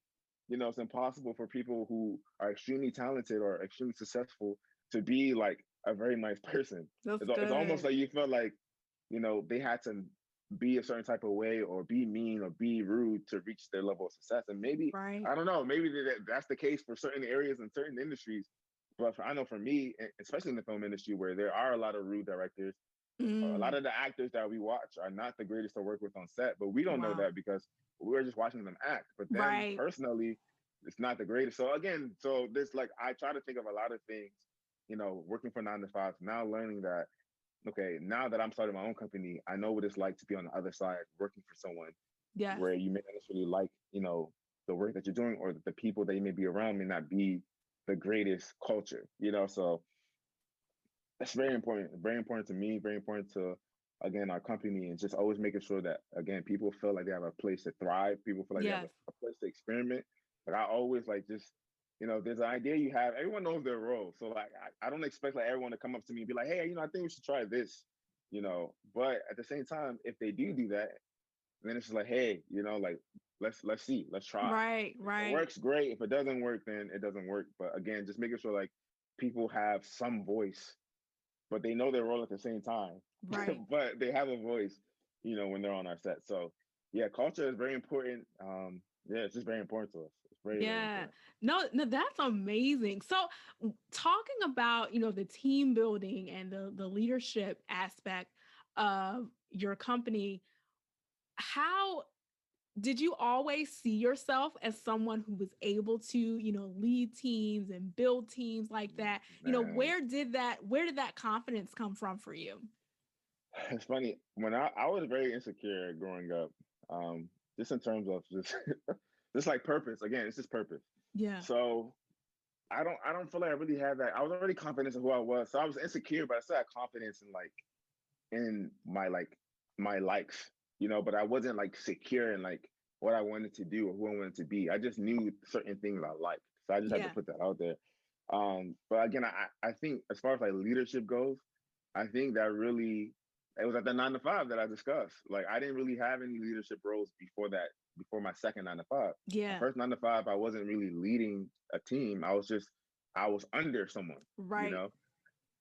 it's impossible for people who are extremely talented or extremely successful to be like a very nice person. That's It's almost good. like you feel like, they had to be a certain type of way or be mean or be rude to reach their level of success. And maybe, Right. I don't know, maybe that's the case for certain areas and certain industries. But I know for me, especially in the film industry, where there are a lot of rude directors, a lot Mm. of the actors that we watch are not the greatest to work with on set, but we don't know Wow. that because we're just watching them act. But them Right. personally, it's not the greatest. So again, this, like, I try to think of a lot of things, working for 9 to 5, now learning that, okay, now that I'm starting my own company, I know what it's like to be on the other side working for someone Yes. where you may not necessarily like, the work that you're doing, or the people that you may be around may not be the greatest culture. So that's very important to me, very important to, again, our company, and just always making sure that, again, people feel like they have a place to thrive, people feel like they have Yes. a place to experiment. But I always like just, there's an idea you have, everyone knows their role. So like, I don't expect like everyone to come up to me and be like, hey, I think we should try this. But at the same time, if they do that, then it's just like, hey, like, let's see, let's try. Right. If it Right. works, great. If it doesn't work, then it doesn't work. But again, just making sure like people have some voice, but they know their role at the same time. Right. But they have a voice, when they're on our set. So yeah, culture is very important. Yeah, it's just very important to us. It's very, very Yeah. important. No, no, that's amazing. So talking about, the team building and the leadership aspect of your company, how did you always see yourself as someone who was able to, lead teams and build teams like that? Man, Where did that confidence come from for you? it's funny. When I was very insecure growing up, just in terms of just just like purpose. Again, it's just purpose. Yeah. So I don't feel like I really had that. I was already confident in who I was. So I was insecure, but I still had confidence in like in my likes, but I wasn't like secure in like what I wanted to do or who I wanted to be. I just knew certain things I liked. So I just had to Yeah. put that out there. But again, I think as far as like leadership goes, I think that really it was at the 9 to 5 that I discussed. Like, I didn't really have any leadership roles before that, before my second 9 to 5. My Yeah. first 9 to 5, I wasn't really leading a team. I was under someone, you Right. know.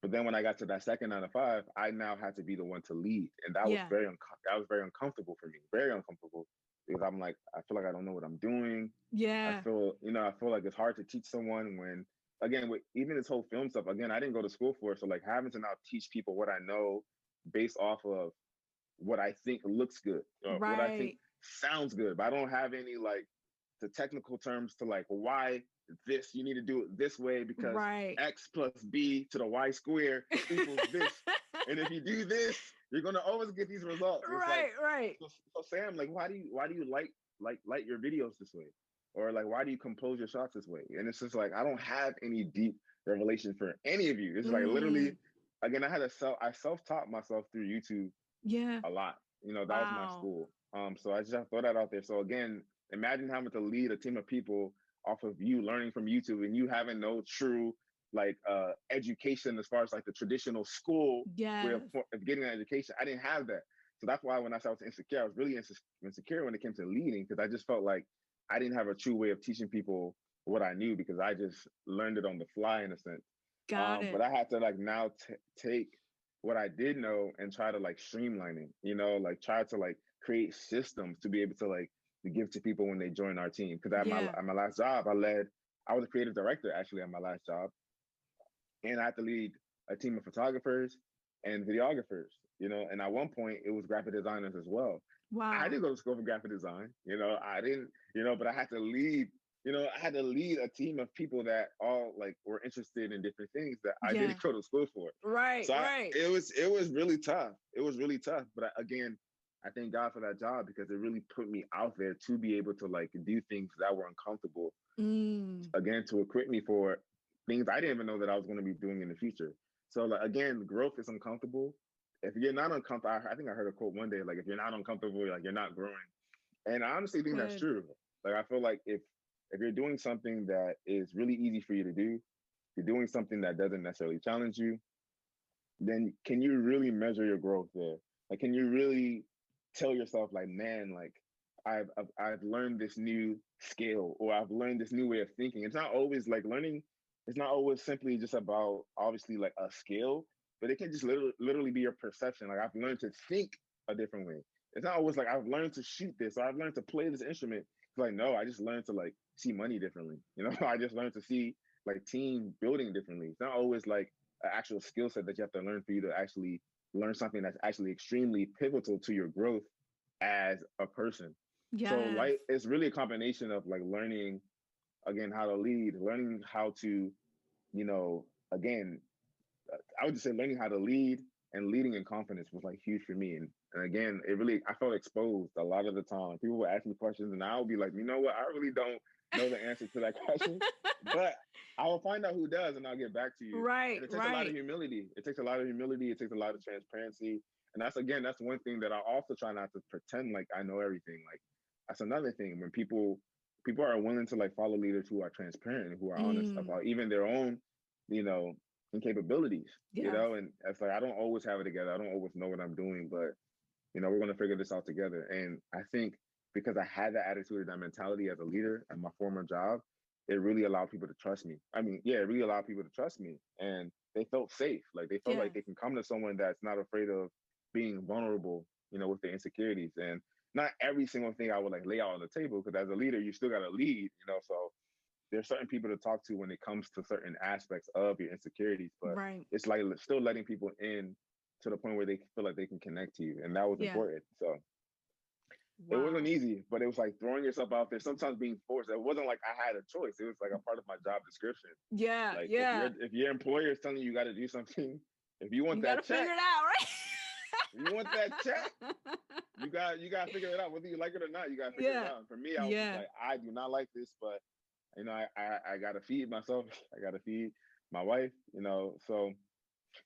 But then when I got to that second 9 to 5, I now had to be the one to lead, and Yeah. that was very uncomfortable for me, very uncomfortable, because I'm like, I feel like I don't know what I'm doing. Yeah. I feel like it's hard to teach someone when, again, with even this whole film stuff, again, I didn't go to school for it, so like having to now teach people what I know based off of what I think looks good or what I think Right. sounds good, but I don't have any like the technical terms to like why this you need to do it this way because Right. x plus b to the y square equals this, and if you do this, you're gonna always get these results. It's like, Right. Right. so Sam, like, why do you light your videos this way, or like why do you compose your shots this way? And it's just like I don't have any deep revelation for any of you. It's like literally, Mm. again, I self taught myself through YouTube Yeah. a lot. That was my Wow. school. So I just have to throw that out there. So again, imagine having to lead a team of people off of you learning from YouTube and you having no true, like education as far as like the traditional school way Yes. of getting an education. I didn't have that. So that's why when I said I was insecure, I was really insecure when it came to leading, because I just felt like I didn't have a true way of teaching people what I knew, because I just learned it on the fly in a sense. Got But it. I had to like now take what I did know and try to like streamline it, like try to like create systems to be able to like to give to people when they join our team. Because Yeah. at my last job, I was a creative director actually at my last job, and I had to lead a team of photographers and videographers, and at one point it was graphic designers as well. I Wow. didn't go to school for graphic design, I didn't, but I had to lead, I had to lead a team of people that all like were interested in different things that I Yeah. didn't go to school for. Right. So Right. it was really tough. It was really tough. But again, I thank God for that job, because it really put me out there to be able to like do things that were uncomfortable, Mm. again, to equip me for things I didn't even know that I was going to be doing in the future. So like, again, growth is uncomfortable. If you're not uncomfortable, I think I heard a quote one day, like if you're not uncomfortable, like you're not growing. And I honestly think that's Good. true. Like I feel like if you're doing something that is really easy for you to do, you're doing something that doesn't necessarily challenge you, then can you really measure your growth there? Like, can you really tell yourself, like, man, like, I've learned this new skill, or I've learned this new way of thinking. It's not always like learning. It's not always simply just about obviously like a skill, but it can just literally be your perception. Like I've learned to think a different way. It's not always like I've learned to shoot this, or I've learned to play this instrument. It's like, no, I just learned to like see money differently. I just learned to see like team building differently. It's not always like an actual skill set that you have to learn for you to actually learn something that's actually extremely pivotal to your growth as a person. So Yes. like it's really a combination of like learning again how to lead, learning how to, again, I would just say learning how to lead and leading in confidence was like huge for me. And again, I felt exposed a lot of the time. People would ask me questions and I would be like, you know what, I really don't know the answer to that question, but I will find out who does and I'll get back to you. Right. And it takes a lot of Right. humility. It takes a lot of humility. It takes a lot of transparency. And that's one thing that I also try not to pretend like I know everything. Like that's another thing when people are willing to like follow leaders who are transparent and who are honest Mm. about even their own, you know, incapabilities, Yes. and it's like I don't always have it together. I don't always know what I'm doing, but we're gonna figure this out together. And I think because I had that attitude and that mentality as a leader at my former job, it really allowed people to trust me. I mean, yeah, it really allowed people to trust me. And they felt safe. Like they felt like Yes. they can come to someone that's not afraid of being vulnerable, with their insecurities. And not every single thing I would like lay out on the table, because as a leader, you still gotta lead, so there's certain people to talk to when it comes to certain aspects of your insecurities, but Right. it's like still letting people in to the point where they feel like they can connect to you. And that was Yeah. important. So it wasn't Wow. easy, but it was like throwing yourself out there, sometimes being forced. It wasn't like I had a choice. It was like a part of my job description. Yeah. Like Yeah. if your employer is telling you you got to do something, if you You want got to that figure check, it out, if you want that check, right? you got to figure it out. Whether you like it or not, you got to figure it Yeah. out. And for me, I was just Yeah. like, I do not like this, but I got to feed myself. I got to feed my wife, so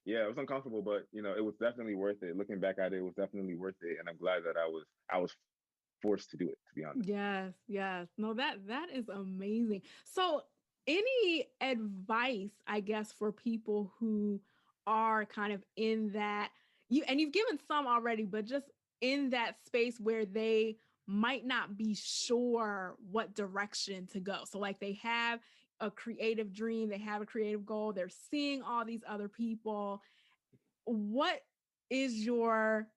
yeah, it was uncomfortable, but it was definitely worth it. Looking back at it, it was definitely worth it. And I'm glad that I was forced to do it, to be honest. Yes, yes. No, that is amazing. So, any advice, I guess, for people who are kind of in that you've given some already, but just in that space where they might not be sure what direction to go. So like they have a creative dream, they have a creative goal, they're seeing all these other people. What is your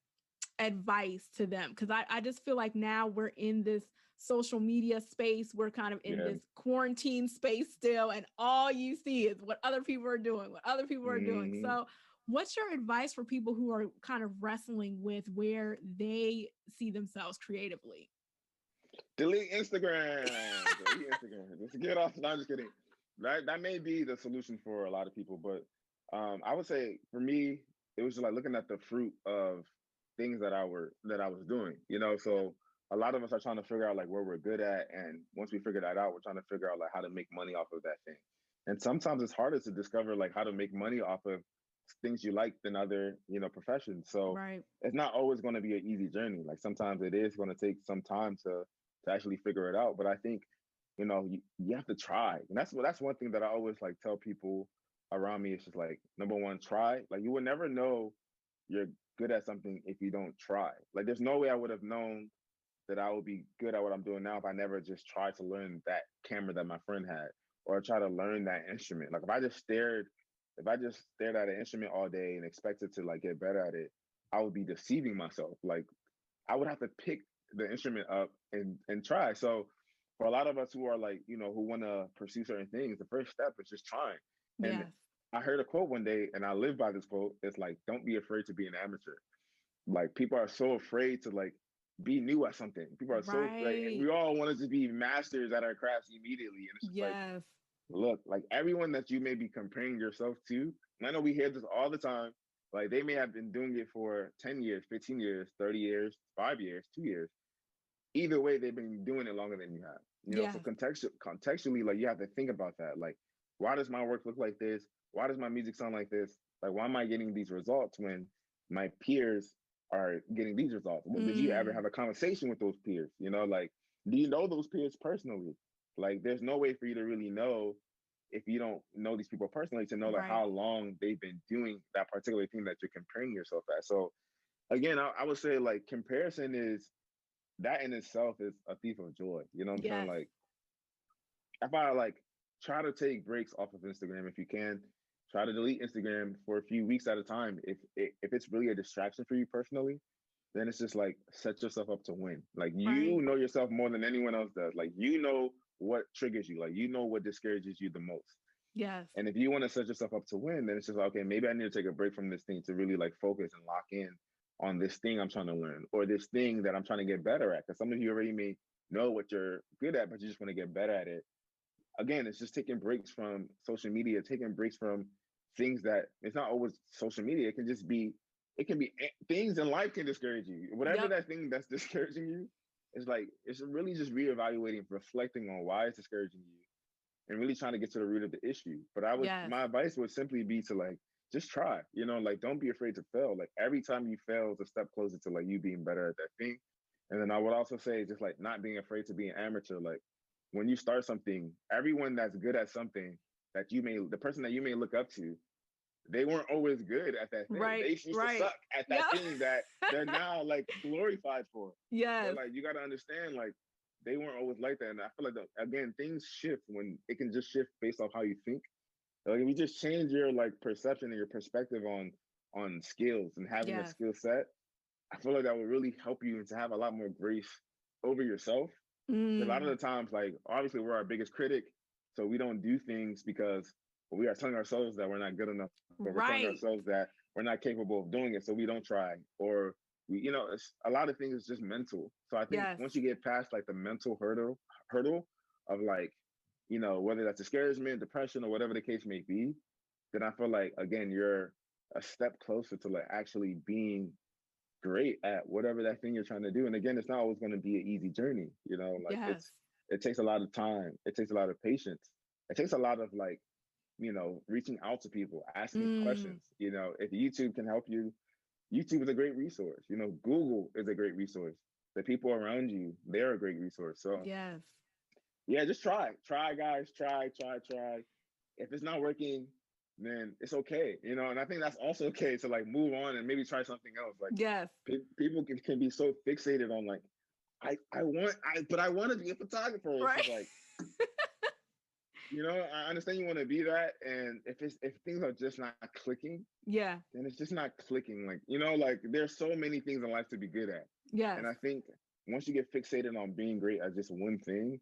advice to them? Because I just feel like now we're in this social media space, we're kind of in Yeah. this quarantine space still, and all you see is what other people are doing, what other people are doing. Mm-hmm. So what's your advice for people who are kind of wrestling with where they see themselves creatively? Delete Instagram. Delete Instagram. Just get off. No, I'm just kidding. That may be the solution for a lot of people, but I would say for me, it was just like looking at the fruit of things that I was doing. So a lot of us are trying to figure out like where we're good at, and once we figure that out, we're trying to figure out like how to make money off of that thing. And sometimes it's harder to discover like how to make money off of things you like than other professions. So Right. it's not always going to be an easy journey. Like sometimes it is going to take some time to actually figure it out. But I think, you have to try. And that's one thing that I always like tell people around me, it's just like, number one, try. Like you would never know you're good at something if you don't try. Like there's no way I would have known that I would be good at what I'm doing now if I never just tried to learn that camera that my friend had or try to learn that instrument. Like if I just stared at an instrument all day and expected to like get better at it, I would be deceiving myself. Like I would have to pick the instrument up and try. So for a lot of us who are like, who want to pursue certain things, the first step is just trying. And Yes. I heard a quote one day and I live by this quote. It's like, don't be afraid to be an amateur. Like people are so afraid to like be new at something. People are so like Right. we all want to be masters at our crafts immediately. And it's just like, Yes. look, like everyone that you may be comparing yourself to, and I know we hear this all the time, like they may have been doing it for 10 years, 15 years, 30 years, 5 years, 2 years. Either way, they've been doing it longer than you have. So Yes. contextually, like you have to think about that. Like, why does my work look like this? Why does my music sound like this? Like, why am I getting these results when my peers are getting these results? Did you ever Mm. have a conversation with those peers? Like, do you know those peers personally? Like, there's no way for you to really know if you don't know these people personally to know like Right. how long they've been doing that particular thing that you're comparing yourself at. So again, I would say like comparison is that in itself is a thief of joy. You know what I'm saying? Yes. Like if I like try to take breaks off of Instagram if you can, try to delete Instagram for a few weeks at a time. If it's really a distraction for you personally, then it's just like set yourself up to win. Like you Right. know yourself more than anyone else does. Like you know what triggers you. Like you know what discourages you the most. Yes. And if you want to set yourself up to win, then it's just like, okay, maybe I need to take a break from this thing to really like focus and lock in on this thing I'm trying to learn or this thing that I'm trying to get better at. Because some of you already may know what you're good at, but you just want to get better at it. Again, it's just taking breaks from social media, taking breaks from things that it's not always social media. It can be things in life can discourage you. Whatever Yep. that thing that's discouraging you, it's like, it's really just reevaluating, reflecting on why it's discouraging you and really trying to get to the root of the issue. But Yes. my advice would simply be to like, just try, like don't be afraid to fail. Like every time you fail is a step closer to like you being better at that thing. And then I would also say just like not being afraid to be an amateur. Like when you start something, everyone that's good at something the person that you may look up to, they weren't always good at that thing. They Right. used to Right. suck at Yep. that thing that they're now like glorified for. But Yes. like you got to understand, like they weren't always like that. And I feel like again, things shift when it can just shift based off how you think. Like if you just change your like perception and your perspective on skills and having a Yes. skill set, I feel like that would really help you to have a lot more grace over yourself. A lot of Mm. the times, like obviously we're our biggest critic, so we don't do things because we are telling ourselves that we're not good enough, or we're telling Right. ourselves that we're not capable of doing it, so we don't try, or it's a lot of things is just mental. So I think Yes. once you get past like the mental hurdle of like, whether that's discouragement, depression, or whatever the case may be, then I feel like again you're a step closer to like actually being great at whatever that thing you're trying to do. And again, it's not always going to be an easy journey. Like Yes. it takes a lot of time. It takes a lot of patience. It takes a lot of like, reaching out to people, asking Mm. questions. If YouTube can help you, YouTube is a great resource. Google is a great resource. The people around you, they're a great resource. So Yes. yeah, just try. Try, guys. Try. If it's not working, then it's okay. And I think that's also okay to like move on and maybe try something else. Like Yes. people can be so fixated on like but I want to be a photographer. It's Right. just like, I understand you want to be that, and if things are just not clicking, Yeah. then it's just not clicking. Like, like there's so many things in life to be good at. Yes. And I think once you get fixated on being great at just one thing,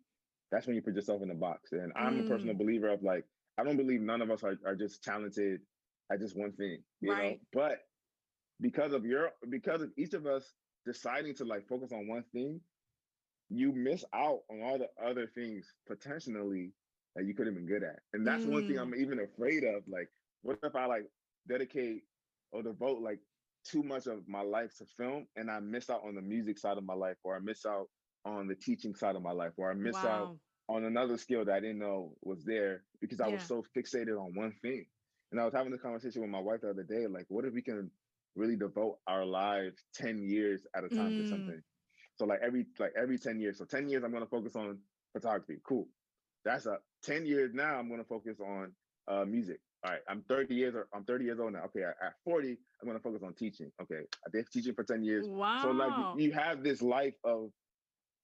that's when you put yourself in a box. And I'm a personal Mm. believer of like, I don't believe none of us are just talented at just one thing. Right. But because of each of us deciding to like focus on one thing, you miss out on all the other things potentially that you could have been good at. And that's one thing Mm. I'm even afraid of. Like, what if I like dedicate or devote like too much of my life to film and I miss out on the music side of my life, or I miss out on the teaching side of my life, or I miss out Wow. on another skill that I didn't know was there because I was Yeah. so fixated on one thing. And I was having this conversation with my wife the other day, like, what if we can really devote our lives 10 years at a time to Mm. something? So like every 10 years. So 10 years I'm gonna focus on photography. Cool. That's up. 10 years now I'm gonna focus on music. all right, I'm 30 years old now. Okay, at 40, I'm gonna focus on teaching. Okay, I've been teaching for 10 years. So like Wow. you have this life of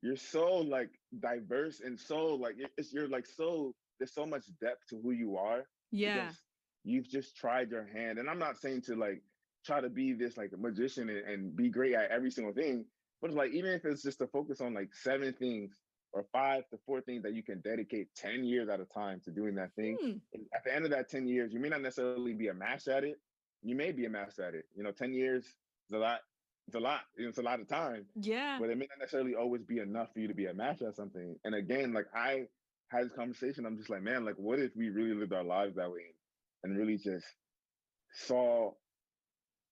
you're so like diverse and so like you're like so there's so much depth to who you are Yeah. because you've just tried your hand. And I'm not saying to like try to be this like a magician and be great at every single thing, but it's like even if it's just to focus on like 7 things or 5 to 4 things that you can dedicate 10 years at a time to doing that thing. Hmm. And at the end of that 10 years, you may not necessarily be a master at it. You may be a master at it. 10 years is a lot. It's a lot. It's a lot of time, Yeah. but it may not necessarily always be enough for you to be a master at something. And again, like I had this conversation, I'm just like, man, like what if we really lived our lives that way and really just saw,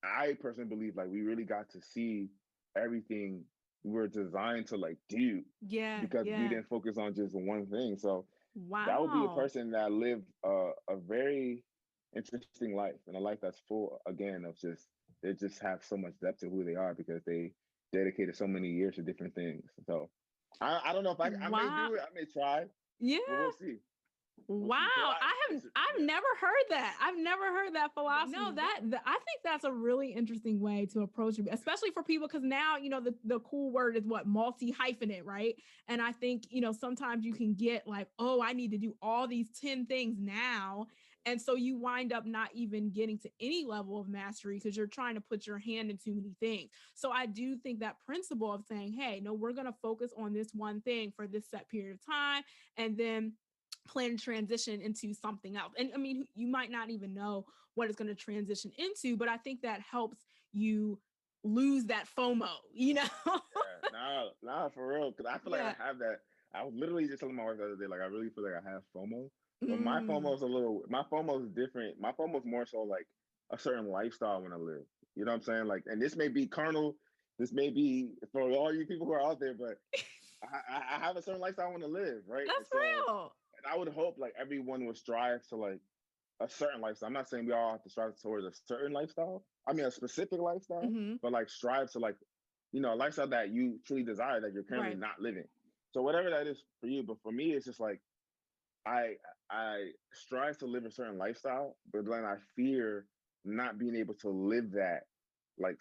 I personally believe like we really got to see everything we were designed to like do Yeah. because we Yeah. didn't focus on just one thing. So that would be a Wow. person that lived a very interesting life and a life that's full again of just they just have so much depth to who they are because they dedicated so many years to different things. So I don't know if I may Wow. do it, I may try, Yeah. but we'll see. We'll Wow, see. So I've yeah. never heard that. I've never heard that philosophy. No, I think that's a really interesting way to approach it, especially for people because now the cool word is what multi hyphenate, right? And I think sometimes you can get like, oh, I need to do all these 10 things now. And so you wind up not even getting to any level of mastery because you're trying to put your hand in too many things. So I do think that principle of saying, hey, no, we're going to focus on this one thing for this set period of time. And then plan to transition into something else. And I mean, you might not even know what it's going to transition into, but I think that helps you lose that FOMO, Yeah, nah, for real. Because I feel like Yeah. I have that. I was literally just telling my wife the other day, like I really feel like I have FOMO. But Mm. my FOMO is different. My FOMO is more so like a certain lifestyle I want to live. You know what I'm saying? Like, and this may be carnal. This may be for all you people who are out there, but I have a certain lifestyle I want to live, right? And That's so, real. and I would hope like everyone would strive to like a certain lifestyle. I'm not saying we all have to strive towards a certain lifestyle. I mean, a specific lifestyle, Mm-hmm. but like strive to like, a lifestyle that you truly desire that you're currently Right. not living. So whatever that is for you, but for me, it's just like I I strive to live a certain lifestyle, but then I fear not being able to live that like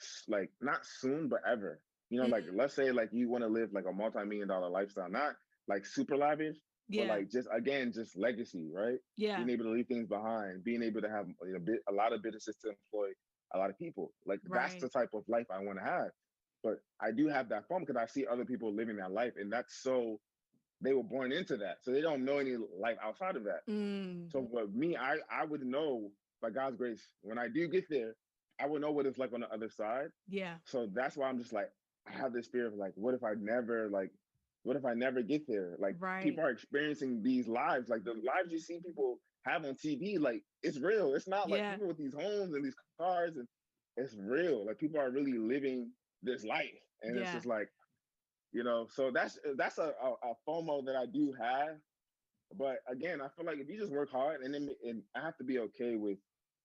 not soon, but ever. Like Mm. let's say like you want to live like a multi-million dollar lifestyle, not like super lavish, but Yeah. like just again just legacy, right? Yeah. Being able to leave things behind, being able to have a lot of businesses to employ a lot of people. Like that's Right. the type of life I want to have. But I do have that fun because I see other people living that life, and that's so they were born into that, so they don't know any life outside of that. Mm. So for me, I would know by God's grace when I do get there, I would know what it's like on the other side. Yeah. So that's why I'm just like I have this fear of like, what if I never get there? Like Right. people are experiencing these lives, like the lives you see people have on TV, like it's real. It's not like Yeah. people with these homes and these cars, and it's real. Like people are really living this life, and it's Yeah. just like so that's a FOMO that I do have. But again, I feel like if you just work hard, and I have to be okay with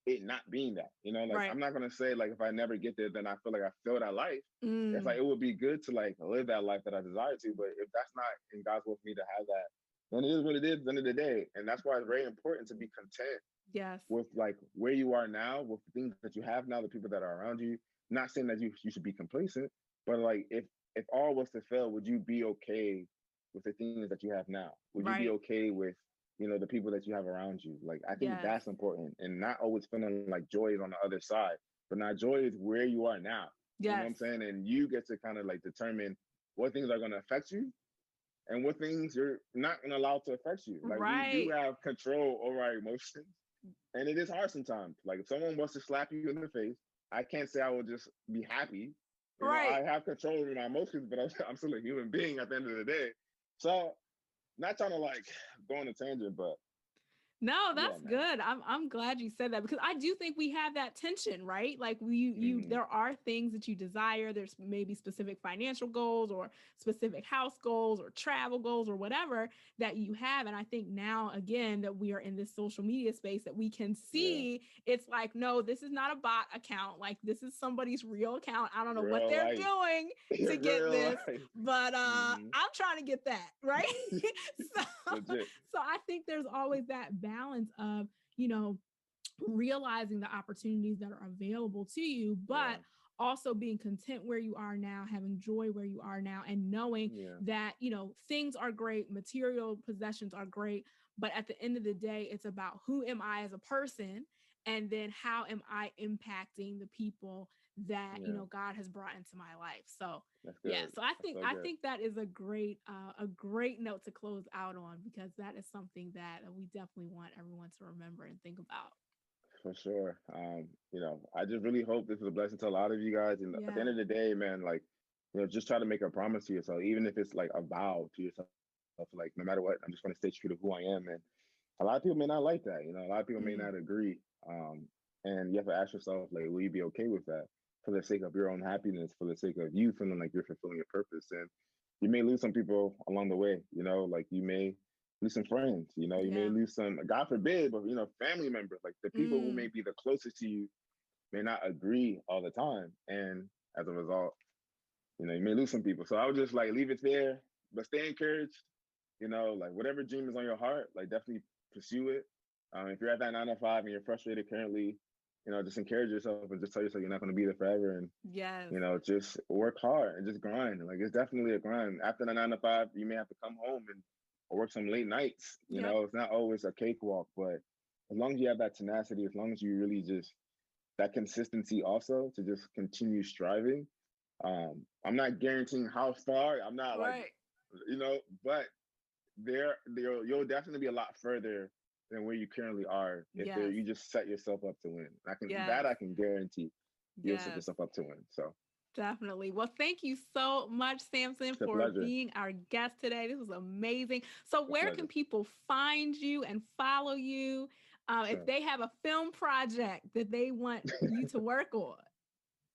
it not being that. Like Right. I'm not gonna say like if I never get there, then I feel like I failed that life. It's Mm. like it would be good to like live that life that I desire to, but if that's not in God's will for me to have that, then it is what it is at the end of the day. And that's why it's very important to be content Yes. with like where you are now, with the things that you have now, the people that are around you. Not saying that you should be complacent, but like if all was to fail, would you be okay with the things that you have now? Would you be Right. okay with the people that you have around you? Like I think Yes. that's important, and not always feeling like joy is on the other side, but not joy is where you are now. You know what Yes. I'm saying? And you get to kind of like determine what things are going to affect you and what things you're not going to allow to affect you. Like we do Right. have control over our emotions, and it is hard sometimes. Like if someone wants to slap you in the face, I can't say I will just be happy. I Right. have control over my emotions, but I'm still a human being at the end of the day. So not trying to like go on a tangent, but No, yeah, that's man. good. I'm glad you said that because I do think we have that tension, right? Like you Mm-hmm. there are things that you desire. There's maybe specific financial goals or specific house goals or travel goals or whatever that you have. And I think now again that we are in this social media space that we can Yeah. see it's like, no, this is not a bot account. Like this is somebody's real account. I don't know what Real they're life. doing to get Real this, life. but Mm-hmm. I'm trying to get that, right? so Legit. so I think there's always that balance of, you know, realizing the opportunities that are available to you, but also being content where you are now, having joy where you are now, and knowing that, things are great, material possessions are great, but at the end of the day, it's about who am I as a person, and then how am I impacting the people that, God has brought into my life. So so I think that is a great note to close out on, because that is something that we definitely want everyone to remember and think about. For sure. I just really hope this is a blessing to a lot of you guys. And at the end of the day, man, like, just try to make a promise to yourself, even if it's like a vow to yourself, like, no matter what, I'm just going to stay true to who I am. And a lot of people may not like that. A lot of people may not agree. And you have to ask yourself, like, will you be okay with that for the sake of your own happiness, for the sake of you feeling like you're fulfilling your purpose? And you may lose some people along the way, like you may lose some friends, you may lose some, God forbid, but, family members, like the people who may be the closest to you may not agree all the time. And as a result, you may lose some people. So I would just like leave it there, but stay encouraged, like whatever dream is on your heart, like definitely pursue it. If you're at that 9 to 5 and you're frustrated currently, just encourage yourself and just tell yourself you're not going to be there forever. And, just work hard and just grind. Like, it's definitely a grind. After the 9 to 5, you may have to come home and work some late nights. It's not always a cakewalk, but as long as you have that tenacity, as long as you really just, that consistency also to just continue striving. I'm not guaranteeing how far. I'm not like, but you'll definitely be a lot further than where you currently are if you just set yourself up to win. I can guarantee you'll set yourself up to win. So definitely. Well, thank you so much, Samson, for being our guest today. This was amazing. So where can people find you and follow you if they have a film project that they want you to work on?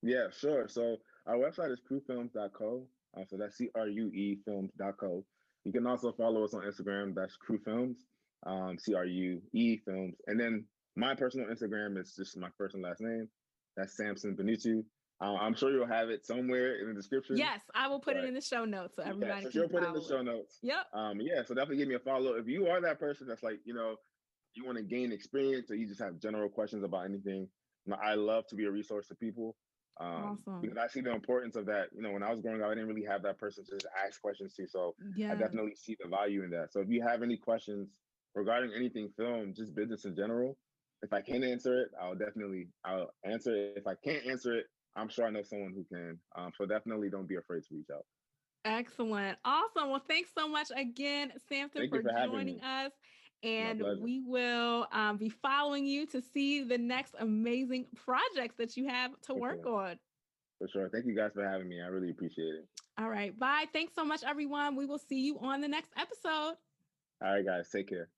Yeah, sure. So our website is cruefilms.co. So that's CRUE films.co. You can also follow us on Instagram. That's Crue Films, CRUE Films. And then my personal Instagram is just my first and last name. That's Samson Binutu. I'm sure you'll have it somewhere in the description. Yes, I will put it in the show notes so everybody can you'll put it in the show notes. Yep. So definitely give me a follow. If you are that person that's like, you want to gain experience or you just have general questions about anything, I love to be a resource to people. Awesome. Because I see the importance of that. When I was growing up, I didn't really have that person to just ask questions to. So I definitely see the value in that. So if you have any questions regarding anything film, just business in general, if I can answer it, I'll answer it. If I can't answer it, I'm sure I know someone who can. So definitely don't be afraid to reach out. Excellent. Awesome. Well, thanks so much again, Samson, for joining us. And we will be following you to see the next amazing projects that you have to work on. For sure. Thank you guys for having me. I really appreciate it. All right. Bye. Thanks so much, everyone. We will see you on the next episode. All right, guys. Take care.